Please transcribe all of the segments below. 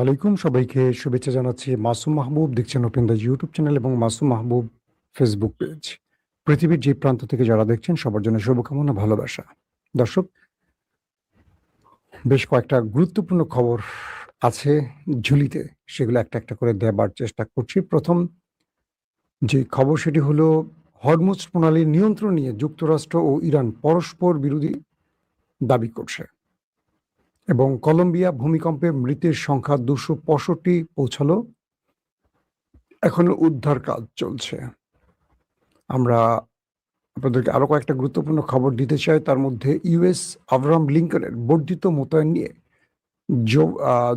ওয়ালাইকুম সবাইকে শুভেচ্ছা জানাচ্ছি। মাসুম মাহবুব দেখছেন ওপেন দ্য ইউটিউব চ্যানেল এবং মাসুম মাহবুব ফেসবুক পেজ। পৃথিবীর যে প্রান্ত থেকে যারা দেখছেন সবার জন্য শুভকামনা, ভালোবাসা। দর্শক, বেশ কয়েকটা গুরুত্বপূর্ণ খবর আছে ঝুলিতে, সেগুলো একটা একটা করে দেবার চেষ্টা করছি। প্রথম যে খবর সেটি হলো হরমুজ প্রণালীর নিয়ন্ত্রণ নিয়ে যুক্তরাষ্ট্র ও ইরান পরস্পর বিরোধী দাবি করছে এবং কলম্বিয়া ভূমিকম্পে মৃতের সংখ্যা 265 পৌঁছালো, এখনো উদ্ধার কাজ চলছে। আমরা আপনাদেরকে আরো কয়েকটা গুরুত্বপূর্ণ খবর দিতে চাই। তার মধ্যে ইউএস আব্রাহাম লিঙ্কনের বর্ধিত মোতায়েন নিয়ে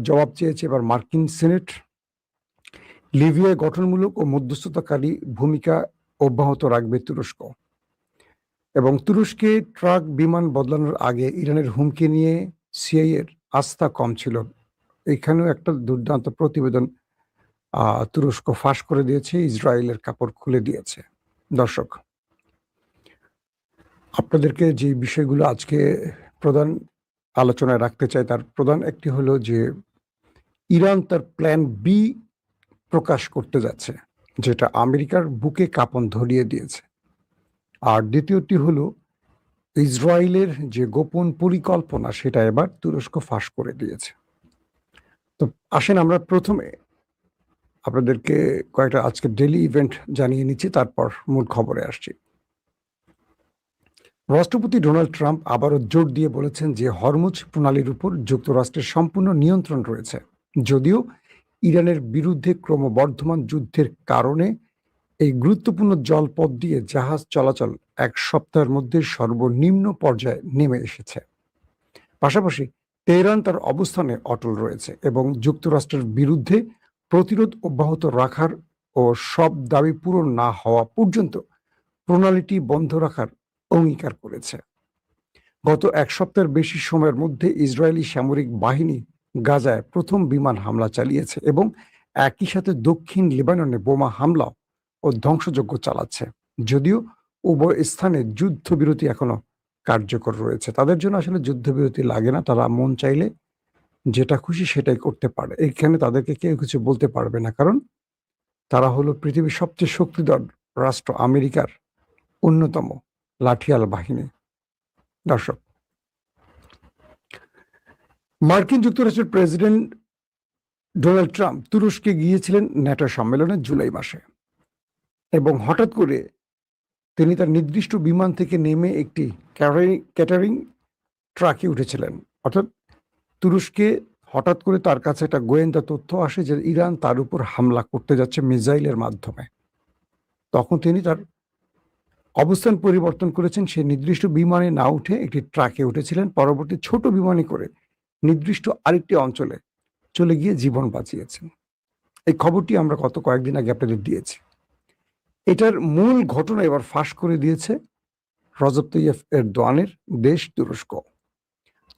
জবাব চেয়েছে এবার মার্কিন সেনেট। লিবিয়ায় গঠনমূলক ও মধ্যস্থতাকারী ভূমিকা অব্যাহত রাখবে তুরস্ক এবং তুরস্কে ট্রাক বিমান বদলানোর আগে ইরানের হুমকি নিয়ে সিআইএর আস্থা কম ছিল। এখানেও একটা দুর্দান্ত প্রতিবেদন তুরস্ক ফাঁস করে দিয়েছে, ইসরায়েলের কাপড় খুলে দিয়েছে। দর্শক, আপনাদেরকে যে বিষয়গুলো আজকে প্রধান আলোচনায় রাখতে চাই তার প্রধান একটি হলো যে ইরান তার প্ল্যান বি প্রকাশ করতে যাচ্ছে, যেটা আমেরিকার বুকে কাঁপন ধরিয়ে দিয়েছে। আর দ্বিতীয়টি হলো ইসরায়েলের যে গোপন পরিকল্পনা সেটা এবার তুরস্ক ফাঁস করে দিয়েছে। তো আসেন আমরা প্রথমে আপনাদেরকে কয়েকটা আজকে ডেইলি ইভেন্ট জানিয়ে নিচ্ছি, তারপর মূল খবরে আসছি। রাষ্ট্রপতি ডোনাল্ড ট্রাম্প আবারও জোর দিয়ে বলেছেন যে হরমুজ প্রণালীর উপর যুক্তরাষ্ট্রের সম্পূর্ণ নিয়ন্ত্রণ রয়েছে, যদিও ইরানের বিরুদ্ধে ক্রমবর্ধমান যুদ্ধের কারণে এই গুরুত্বপূর্ণ জলপথ দিয়ে জাহাজ চলাচল এক সপ্তাহের মধ্যে সর্বনিম্ন পর্যায়ে নেমে এসেছে। পাশাপাশি তেহরান তার অবস্থানে অটল রয়েছে এবং যুক্তরাষ্ট্রের বিরুদ্ধে প্রতিরোধ অব্যাহত রাখার ও সব দাবি পূরণ না হওয়া পর্যন্ত প্রণালীটি বন্ধ রাখার অঙ্গীকার করেছে। গত এক সপ্তাহের বেশি সময়ের মধ্যে ইসরায়েলি সামরিক বাহিনী গাজায় প্রথম বিমান হামলা চালিয়েছে এবং একই সাথে দক্ষিণ লেবাননে বোমা হামলা ও ধ্বংসযজ্ঞ চালাচ্ছে। যদিও উভয় স্থানে যুদ্ধবিরতি এখনো কার্যকর রয়েছে। তাদের জন্য আসলে যুদ্ধবিরতি লাগে না, তারা মন চাইলে যেটা খুশি সেটাই করতে পারে। এখানে তাদেরকে কেউ কিছু বলতে পারবে না, কারণ তারা হলো পৃথিবীর সবচেয়ে শক্তিধর রাষ্ট্র আমেরিকার অন্যতম লাঠিয়াল বাহিনী। দর্শক, মার্কিন যুক্তরাষ্ট্রের প্রেসিডেন্ট ডোনাল্ড ট্রাম্প তুরস্কে গিয়েছিলেন ন্যাটো সম্মেলনে জুলাই মাসে এবং হঠাৎ করে তিনি তার নির্দিষ্ট বিমান থেকে নেমে একটি ক্যাটারিং ট্রাকে উঠেছিলেন। অর্থাৎ তুরস্কে হঠাৎ করে তার কাছে একটা গোয়েন্দা তথ্য আসে যে ইরান তার উপর হামলা করতে যাচ্ছে মিসাইলের মাধ্যমে। তখন তিনি তার অবস্থান পরিবর্তন করেছেন, সে নির্দিষ্ট বিমানে না উঠে একটি ট্রাকে উঠেছিলেন। পরবর্তী ছোট বিমানে করে নির্দিষ্ট আরেকটি অঞ্চলে চলে গিয়ে জীবন বাঁচিয়েছেন। এই খবরটি আমরা গত কয়েকদিন আগে আপনাদের দিয়েছি। এটার মূল ঘটনা এবার ফাঁস করে দিয়েছে রজব তাইয়্যিপ এরদোয়ানের দেশ তুরস্ক।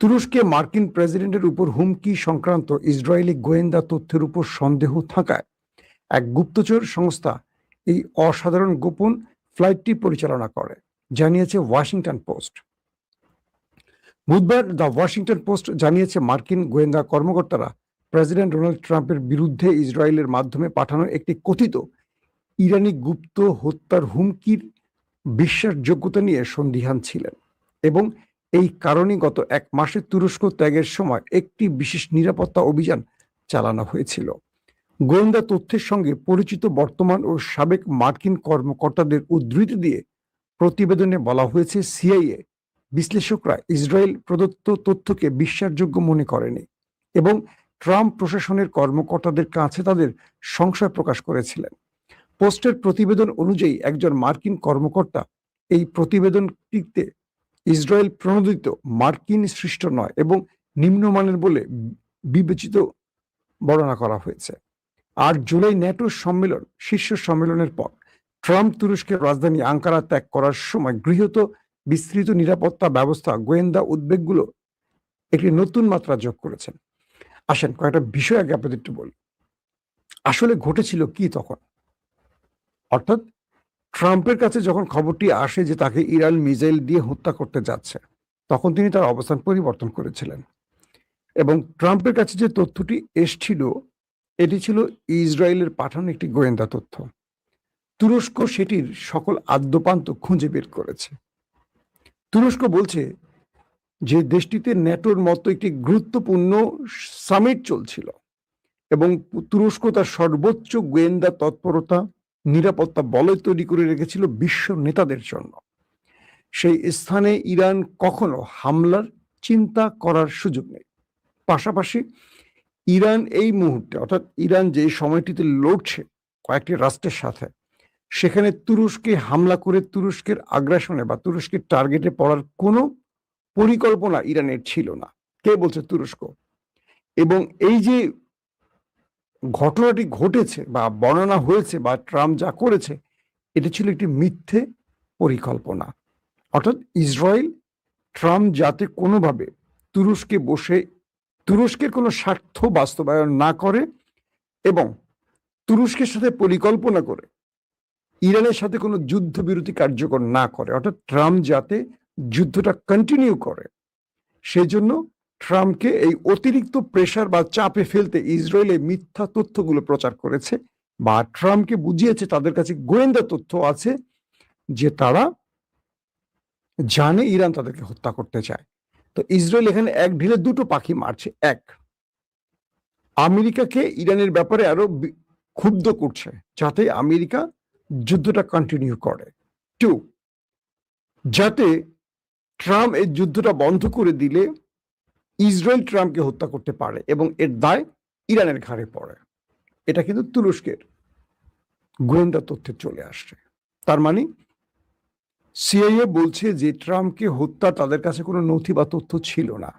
তুরস্কে মার্কিন প্রেসিডেন্টের উপর হুমকি সংক্রান্ত ইসরায়েলি গোয়েন্দা তথ্যের উপর সন্দেহ থাকায় এক গুপ্তচর সংস্থা এই অসাধারণ গোপন ফ্লাইটটি পরিচালনা করে, জানিয়েছে ওয়াশিংটন পোস্ট। বুধবার দ্য ওয়াশিংটন পোস্ট জানিয়েছে মার্কিন গোয়েন্দা কর্মকর্তারা প্রেসিডেন্ট ডোনাল্ড ট্রাম্পের বিরুদ্ধে ইসরায়েলের মাধ্যমে পাঠানো একটি কথিত ইরানি গুপ্ত হত্যার হুমকির বিশ্বাসযোগ্যতা নিয়ে সন্দিহান ছিলেন এবং এই কারণে গত এক মাসে তুরস্ক ত্যাগের সময় একটি বিশেষ নিরাপত্তা অভিযান চালানো হয়েছিল। গোয়েন্দা তথ্যের সঙ্গে পরিচিত বর্তমান ও সাবেক মার্কিন কর্মকর্তাদের উদ্ধৃতি দিয়ে প্রতিবেদনে বলা হয়েছে সিআইএ বিশ্লেষকরা ইসরায়েল প্রদত্ত তথ্যকে বিশ্বাসযোগ্য মনে করেনি এবং ট্রাম্প প্রশাসনের কর্মকর্তাদের কাছে তাদের সংশয় প্রকাশ করেছিলেন। পোস্টের প্রতিবেদন অনুযায়ী একজন মার্কিন কর্মকর্তা এই প্রতিবেদনটিতে ইসরায়েল প্রণোদিত, মার্কিন সৃষ্ট নয় এবং নিম্নমানের বলে বিবেচিত বর্ণনা করা হয়েছে। আর জুলাই ন্যাটো সম্মেলন, শীর্ষ সম্মেলনের পর ট্রাম্প তুরস্কের রাজধানী আঙ্কারা ত্যাগ করার সময় গৃহীত বিস্তৃত নিরাপত্তা ব্যবস্থা গোয়েন্দা উদ্বেগগুলো একটি নতুন মাত্রা যোগ করেছেন। আসেন কয়েকটা বিষয় আগে আপনাদের একটু বলি। আসলে ঘটেছিল কি তখন? অর্থাৎ ট্রাম্পের কাছে যখন খবরটি আসে যে তাকে ইরান মিসাইল দিয়ে হত্যা করতে যাচ্ছে, তখন তিনি তার অবস্থান পরিবর্তন করেছিলেন। এবং ট্রাম্পের কাছে যে তথ্যটি এসছিল এটি ছিল ইসরায়েলের পাঠানো একটি গোয়েন্দা তথ্য। তুরস্ক সেটির সকল আদ্যোপান্ত খুঁজে বের করেছে। তুরস্ক বলছে যে দেশটিতে ন্যাটোর মতো একটি গুরুত্বপূর্ণ সামিট চলছিল এবং তুরস্ক তার সর্বোচ্চ গোয়েন্দা তৎপরতা নিরাপত্তা বলয় তৈরি করে রেখেছিল বিশ্ব নেতাদের জন্য। সেই স্থানে ইরান কখনো হামলার চিন্তা করার সুযোগ নেই। পাশাপাশি ইরান এই মুহূর্তে, অর্থাৎ ইরান যে সময়টিতে লড়ছে কয়েকটি রাষ্ট্রের সাথে, সেখানে তুরস্কে হামলা করে তুরস্কের আগ্রাসনে বা তুরস্কের টার্গেটে পড়ার কোনো পরিকল্পনা ইরানের ছিল না। কে বলছে? তুরস্ক। এবং এই যে ঘটনাটি ঘটেছে বা বর্ণনা হয়েছে বা ট্রাম্প যা করেছে, এটি ছিল একটি মিথ্যে পরিকল্পনা। অর্থাৎ ইসরায়েল ট্রাম্প যাতে কোনোভাবে তুরস্কে বসে তুরস্কের কোনো স্বার্থ বাস্তবায়ন না করে এবং তুরস্কের সাথে পরিকল্পনা করে ইরানের সাথে কোনো যুদ্ধবিরতি কার্যকর না করে, অর্থাৎ ট্রাম্প যাতে যুদ্ধটা কন্টিনিউ করে, সেজন্য ট্রাম্পকে এই অতিরিক্ত প্রেশার বা চাপে ফেলতে ইসরায়েলে মিথ্যা তথ্যগুলো প্রচার করেছে বা ট্রাম্পকে বুঝিয়েছে তাদের কাছে গোয়েন্দা তথ্য আছে যে তারা জানে ইরান তাদেরকে হত্যা করতে চায়। তো ইসরায়েল এখানে এক ঢিলে দুটো পাখি মারছে। এক, আমেরিকাকে ইরানের ব্যাপারে আরো ক্ষুব্ধ করছে যাতে আমেরিকা যুদ্ধটা কন্টিনিউ করে। টু, যাতে ট্রাম্প এই যুদ্ধটা বন্ধ করে দিলে ইসরায়েল ট্রাম্পকে হত্যা করতে পারে এবং এর দায় ইরানের ঘাড়ে পড়ে। এটা কিন্তু তুরস্কের গোয়েন্দা তথ্যে চলে আসছে। তার মানে সিআইএ বলছে যে ট্রাম্পকে হত্যা তাদের কাছে কোনো নথি বা তথ্য ছিল না,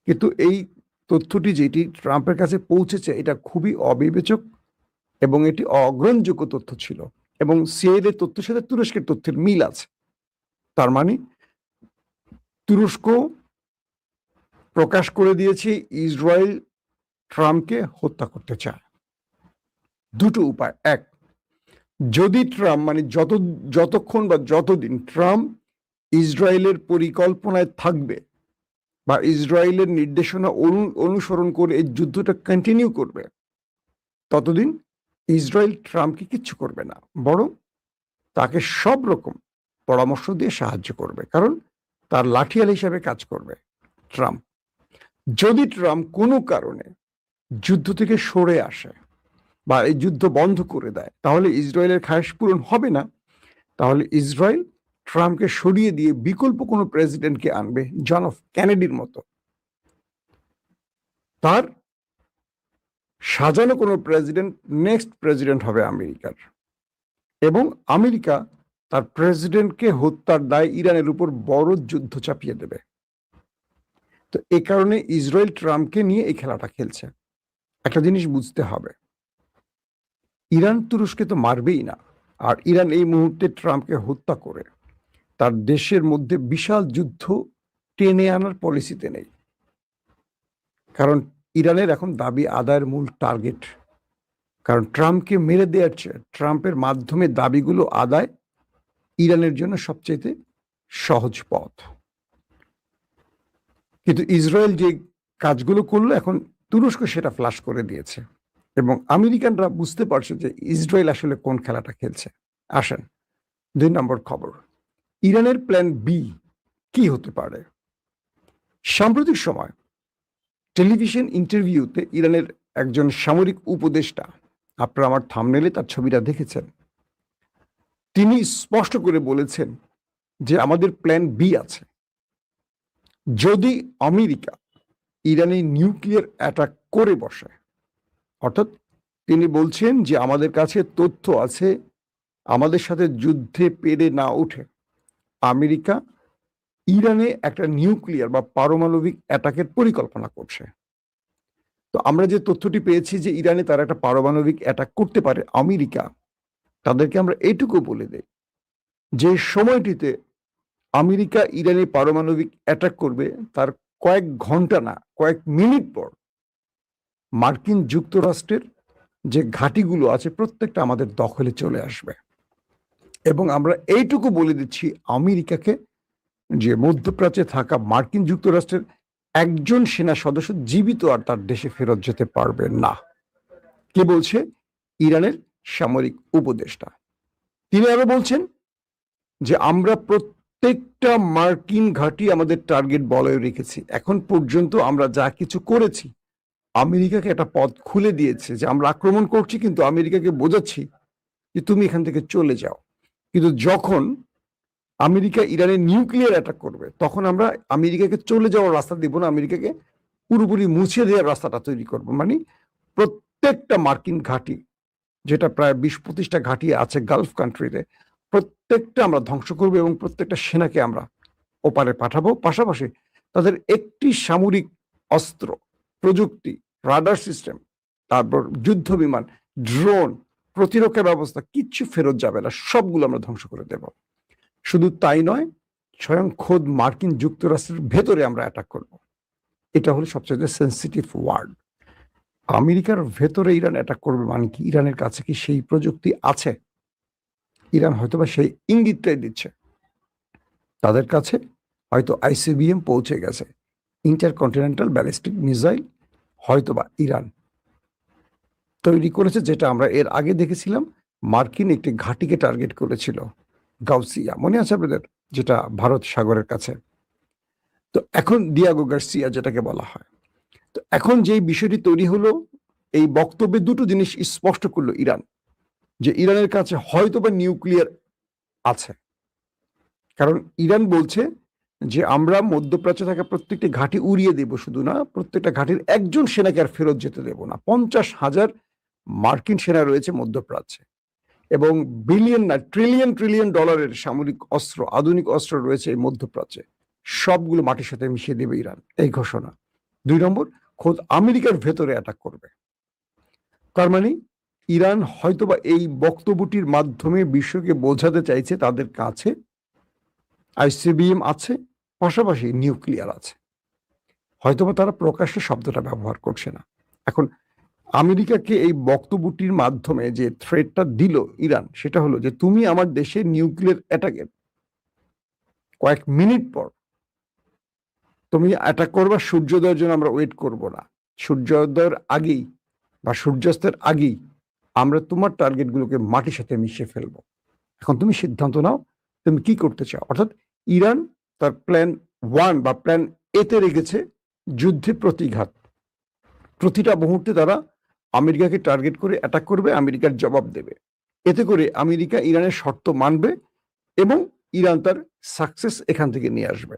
কিন্তু এই তথ্যটি যেটি ট্রাম্পের কাছে পৌঁছেছে এটা খুবই অবিবেচক এবং এটি অগ্রহণযোগ্য তথ্য ছিল এবং সিআইএ এর তথ্যের সাথে তুরস্কের তথ্যের মিল আছে। তার মানে তুরস্ক প্রকাশ করে দিয়েছে ইসরায়েল ট্রাম্পকে হত্যা করতে চায়। দুটো উপায়। এক, যদি ট্রাম্প মানে যতক্ষণ বা যতদিন ট্রাম্প ইসরায়েলের পরিকল্পনায় থাকবে বা ইসরায়েলের নির্দেশনা অনুসরণ করে এই যুদ্ধটা কন্টিনিউ করবে, ততদিন ইসরায়েল ট্রাম্পকে কিচ্ছু করবে না, বরং তাকে সব রকম পরামর্শ দিয়ে সাহায্য করবে, কারণ তার লাঠিয়াল হিসাবে কাজ করবে ট্রাম্প। যদি ট্রাম্প কোনো কারণে যুদ্ধ থেকে সরে আসে বা এই যুদ্ধ বন্ধ করে দেয়, তাহলে ইসরায়েলের খায়েশ পূরণ হবে না। তাহলে ইসরায়েল ট্রাম্পকে সরিয়ে দিয়ে বিকল্প কোনো প্রেসিডেন্টকে আনবে, জন এফ কেনেডির মতো। তার সাজানো কোনো প্রেসিডেন্ট নেক্সট প্রেসিডেন্ট হবে আমেরিকার, এবং আমেরিকা তার প্রেসিডেন্টকে হত্যার দায় ইরানের উপর বড় যুদ্ধ চাপিয়ে দেবে। তো এ কারণে ইসরায়েল ট্রাম্পকে নিয়ে এই খেলাটা খেলছে। একটা জিনিস বুঝতে হবে, ইরান তুরস্কে তো মারবেই না, আর ইরান এই মুহূর্তে ট্রাম্পকে হত্যা করে তার দেশের মধ্যে বিশাল যুদ্ধ টেনে আনার পলিসিতে নেই। কারণ ইরানের এখন দাবি আদায়ের মূল টার্গেট, কারণ ট্রাম্পকে মেরে দেওয়ার চেয়ে ট্রাম্পের মাধ্যমে দাবিগুলো আদায় ইরানের জন্য সবচেয়ে সহজ পথ। কিন্তু ইসরায়েল যে কাজগুলো করলো, এখন তুরস্ক সেটা ফ্লাশ করে দিয়েছে এবং আমেরিকানরা বুঝতে পারছে যে ইসরায়েল আসলে কোন খেলাটা খেলছে। আসেন 2 নম্বর খবর, ইরানের প্ল্যান বি কি হতে পারে। সাম্প্রতিক সময় টেলিভিশন ইন্টারভিউতে ইরানের একজন সামরিক উপদেষ্টা, আপনারা আমার থাম্বনেলে তার ছবিটা দেখেছেন, তিনি স্পষ্ট করে বলেছেন যে আমাদের প্ল্যান বি আছে। যদি আমেরিকা ইরানে নিউক্লিয়ার অ্যাটাক করে বসে, অর্থাৎ তিনি বলছেন যে আমাদের কাছে তথ্য আছে, আমাদের সাথে যুদ্ধে পেরে না উঠে আমেরিকা ইরানে একটা নিউক্লিয়ার বা পারমাণবিক অ্যাটাকের পরিকল্পনা করছে। তো আমরা যে তথ্যটি পেয়েছি যে ইরানে তারা একটা পারমাণবিক অ্যাটাক করতে পারে, আমেরিকা তাদেরকে আমরা এইটুকু বলে দেই যে সময়টিতে আমেরিকা ইরানে পারমাণবিক অ্যাটাক করবে তার কয়েক ঘন্টা না কয়েক মিনিট পর মার্কিন যুক্তরাষ্ট্রের যে ঘাঁটিগুলো আছে প্রত্যেকটা আমাদের দখলে চলে আসবে। এবং আমরা এইটুকু বলে দিচ্ছি আমেরিকাকে যে মধ্যপ্রাচ্যে থাকা মার্কিন যুক্তরাষ্ট্রের একজন সেনা সদস্য জীবিত আর তার দেশে ফেরত যেতে পারবে না। কে বলছে? ইরানের সামরিক উপদেষ্টা। তিনি আরো বলছেন যে আমরা প্রত্যেকটা মার্কিন ঘাঁটি আমাদের টার্গেট বলয়ে রেখেছি। এখন পর্যন্ত আমরা যা কিছু করেছি, আমেরিকাকে একটা পথ খুলে দিয়েছে যে আমরা আক্রমণ করছি, কিন্তু আমেরিকাকে বোঝাচ্ছি যে তুমি এখান থেকে চলে যাও। কিন্তু যখন আমেরিকা ইরানের নিউক্লিয়ার অ্যাটাক করবে, তখন আমরা আমেরিকাকে চলে যাওয়ার রাস্তা দিব না, আমেরিকাকে পুরোপুরি মুছে দেওয়ার রাস্তাটা তৈরি করব। মানে প্রত্যেকটা মার্কিন ঘাঁটি, যেটা প্রায় 20-25টা ঘাঁটি আছে গালফ কান্ট্রিতে, প্রত্যেকটা আমরা ধ্বংস করবো এবং প্রত্যেকটা সেনাকে আমরা ওপারে পাঠাবো। পাশাপাশি তাদের একটি সামরিক অস্ত্র, প্রযুক্তি, রাডার সিস্টেম, তারপর যুদ্ধ বিমান, ড্রোন, প্রতিরক্ষা ব্যবস্থা কিচ্ছু ফেরত যাবে না, সবগুলো আমরা ধ্বংস করে দেব। শুধু তাই নয়, স্বয়ং খোদ মার্কিন যুক্তরাষ্ট্রের ভেতরে আমরা অ্যাটাক করব। এটা হলো সবচেয়ে সেন্সিটিভ ওয়ার্ড। আমেরিকার ভেতরে ইরান অ্যাটাক করবে মানে কি? ইরানের কাছে কি সেই প্রযুক্তি আছে? ইরান হয়তোবা সেই ইঙ্গিতটাই দিচ্ছে। তাদের কাছে হয়তো আইসিবিএম পৌঁছে গেছে, ইন্টারকন্টিনেন্টাল ব্যালিস্টিক মিসাইল হয়তোবা ইরান তৈরি করেছে, যেটা আমরা এর আগে দেখেছিলাম। মার্কিন একটি ঘাঁটিকে টার্গেট করেছিল, গাউসিয়া, মনে আছে আপনাদের? যেটা ভারত সাগরের কাছে। তো এখন দিয়াগো গার্সিয়া যেটাকে বলা হয়। তো এখন যেই বিষয়টি তৈরি হলো, এই বক্তব্যে দুটো জিনিস স্পষ্ট করলো ইরান, যে ইরানের কাছে হয়তোবা নিউক্লিয়ার আছে। কারণ ইরান বলছে যে আমরা মধ্যপ্রাচ্যে থাকা প্রত্যেকটি ঘাঁটি উড়িয়ে দেব, শুধু না, প্রত্যেকটা ঘাঁটির একজন সেনাকে আর ফেরত যেতে দেব না। 50,000 মার্কিন সেনা রয়েছে মধ্যপ্রাচ্যে, এবং বিলিয়ন না ট্রিলিয়ন ট্রিলিয়ন ডলারের সামরিক অস্ত্র, আধুনিক অস্ত্র রয়েছে এই মধ্যপ্রাচ্যে। সবগুলো মাটির সাথে মিশিয়ে দেবে ইরান, এই ঘোষণা। 2 নম্বর, খোদ আমেরিকার ভেতরে অ্যাটাক করবে। তার মানে ইরান হয়তোবা এই বক্তব্যটির মাধ্যমে বিশ্বকে বোঝাতে চাইছে তাদের কাছে আইসিবিএম আছে, পাশাপাশি নিউক্লিয়ার আছে। হয়তোবা তারা প্রকাশ্যে শব্দটা ব্যবহার করছে না। এখন আমেরিকাকে এই বক্তব্যটির মাধ্যমে যে থ্রেটটা দিল ইরান, সেটা হলো যে তুমি আমার দেশে নিউক্লিয়ার অ্যাটাকের কয়েক মিনিট পর তুমি অ্যাটাক করবা, সূর্যোদয়ের জন্য আমরা ওয়েট করব না। সূর্যোদয়ের আগেই বা সূর্যাস্তের আগেই আমরা তোমার টার্গেটগুলোকে মাটির সাথে মিশিয়ে ফেলবো। এখন তুমি সিদ্ধান্ত নাও তুমি কি করতে চাও। অর্থাৎ ইরান তার প্ল্যান 1 বা প্ল্যান এতে রেখেছে যুদ্ধে প্রতিঘাত। প্রতিটা মুহূর্তে তারা আমেরিকাকে টার্গেট করে অ্যাটাক করবে, আমেরিকার জবাব দেবে। এতে করে আমেরিকা ইরানের শর্ত মানবে এবং ইরান তার সাকসেস এখান থেকে নিয়ে আসবে।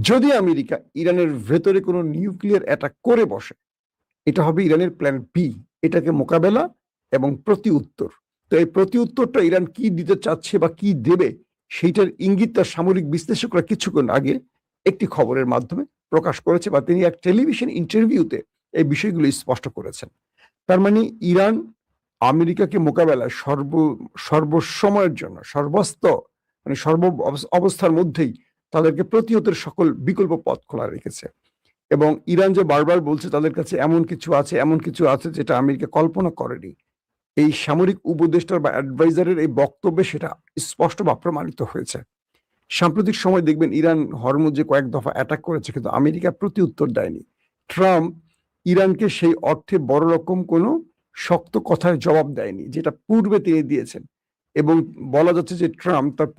যদি আমেরিকা ইরানের ভেতরে কোনো নিউক্লিয়ার অ্যাটাক করে বসে, এটা হবে ইরানের প্ল্যান বি, এটাকে মোকাবেলা এবং প্রতি উত্তর। তো এই প্রতি উত্তরটা ইরান কি দিতে চাচ্ছে বা কি দেবে, সেইটার ইঙ্গিত তার সামরিক বিশ্লেষকরা কিছুক্ষণ আগে একটি খবরের মাধ্যমে প্রকাশ করেছে, বা তিনি এক টেলিভিশন ইন্টারভিউতে এই বিষয়গুলো স্পষ্ট করেছেন। তার মানে ইরান আমেরিকাকে মোকাবেলায় সর্বসময়ের জন্য সর্ব অবস্থার মধ্যেই তাদেরকে প্রতিহতের সকল বিকল্প পথ খোলা রেখেছে। এবং ইরান যে বারবার বলছে তাদের কাছে এমন কিছু আছে যেটা আমেরিকা কল্পনা করেনি, এই সামরিক উপদেষ্টার বা অ্যাডভাইজারের এই বক্তব্যে সেটা স্পষ্ট বা প্রমাণিত হয়েছে। সাম্প্রতিক সময় দেখবেন ইরান হরমুজে কয়েক দফা অ্যাটাক করেছে, কিন্তু আমেরিকা প্রতি উত্তর দেয়নি। ট্রাম্প ইরানকে সেই অর্থে বড় রকম কোনো শক্ত কথায় জবাব দেয়নি, যেটা পূর্বে তিনি দিয়েছেন। এবং বলা যাচ্ছে যে ট্রাম্প তার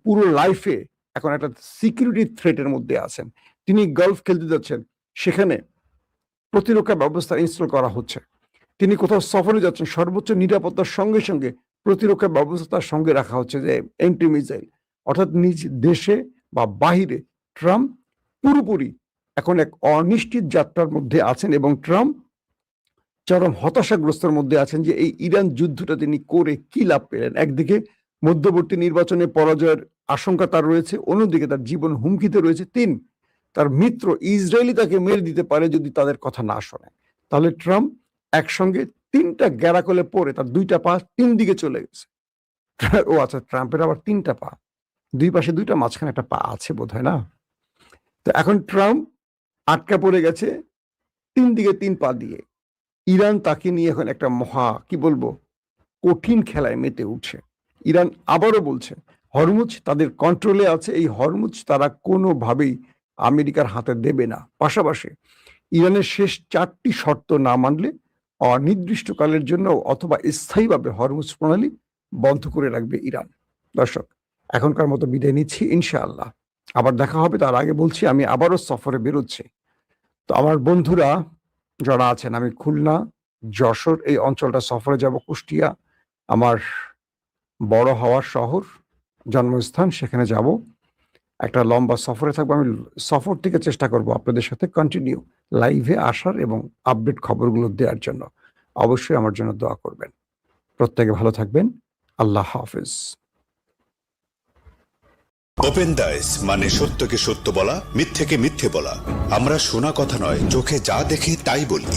পুরো লাইফে এখন একটা সিকিউরিটি থ্রেটের মধ্যে আছেন। তিনি গলফ খেলতে যাচ্ছেন, সেখানে প্রতিরক্ষা ব্যবস্থা ইনস্টল করা হচ্ছে। তিনি কোথাও সফরে যাচ্ছেন, সর্বোচ্চ নিরাপত্তার সঙ্গে সঙ্গে প্রতিরক্ষা ব্যবস্থার সঙ্গে রাখা হচ্ছে, যে এন্টি মিসাইল। অর্থাৎ নিজ দেশে বা বাহিরে ট্রাম্প পুরোপুরি এখন এক অনিশ্চিত যাত্রার মধ্যে আছেন, এবং ট্রাম্প চরম হতাশাগ্রস্তের মধ্যে আছেন যে এই ইরান যুদ্ধটা তিনি করে কি লাভ পেলেন। একদিকে মধ্যবর্তী নির্বাচনে পরাজয়ের আশঙ্কা তার রয়েছে, অন্যদিকে তার জীবন হুমকিতে রয়েছে। তার মিত্র ইসরায়েলি তাকে মেরে দিতে পারে যদি তাদের কথা না শোনে। তাহলে ট্রাম্প একসঙ্গে 3টা গ্যারাকলে পড়ে তার 2টা পা 3 দিকে চলে গেছে। ও আচ্ছা, ট্রাম্পের আবার 3টা পা, 2 পাশে 2টা, মাঝখানে একটা পা আছে বোধহয়, না? তো এখন ট্রাম্প আটকা পড়ে গেছে 3 দিকে 3 পা দিয়ে। ইরান তাকে নিয়ে এখন একটা কি বলবো, কঠিন খেলায় মেতে উঠছে। ইরান আবারও বলছে হরমুজ তাদের কন্ট্রোলে আছে, এই হরমুজ তারা কোনোভাবেই আমেরিকার হাতে দেবে না। পাশাপাশি ইরানের শেষ 4টি শর্ত না মানলে অনির্দিষ্টকালের জন্য অথবা স্থায়ীভাবে হরমুজ প্রণালী বন্ধ করে রাখবে ইরান। দর্শক, এখনকার মতো বিদায় নিচ্ছি, ইনশাআল্লাহ আবার দেখা হবে। তার আগে বলছি আমি আবারও সফরে বেরোচ্ছি। তো আমার বন্ধুরা যারা আছেন, আমি খুলনা, যশোর এই অঞ্চলটা সফরে যাব, কুষ্টিয়া আমার বড় হওয়ার শহর, জন্মস্থান, সেখানে যাব। একটা লম্বা সফরে থাকবো। আমি সফর থেকে চেষ্টা করব আপনাদের সাথে কন্টিনিউ লাইভে আসার এবং আপডেট খবরগুলো দেওয়ার জন্য। অবশ্যই আমার জন্য দোয়া করবেন। প্রত্যেকে ভালো থাকবেন। আল্লাহ হাফেজ। ওপেন দাইস মানে সত্যকে সত্য বলা, মিথ্যেকে মিথ্যে বলা। আমরা শোনা কথা নয়, চোখে যা দেখি তাই বলি।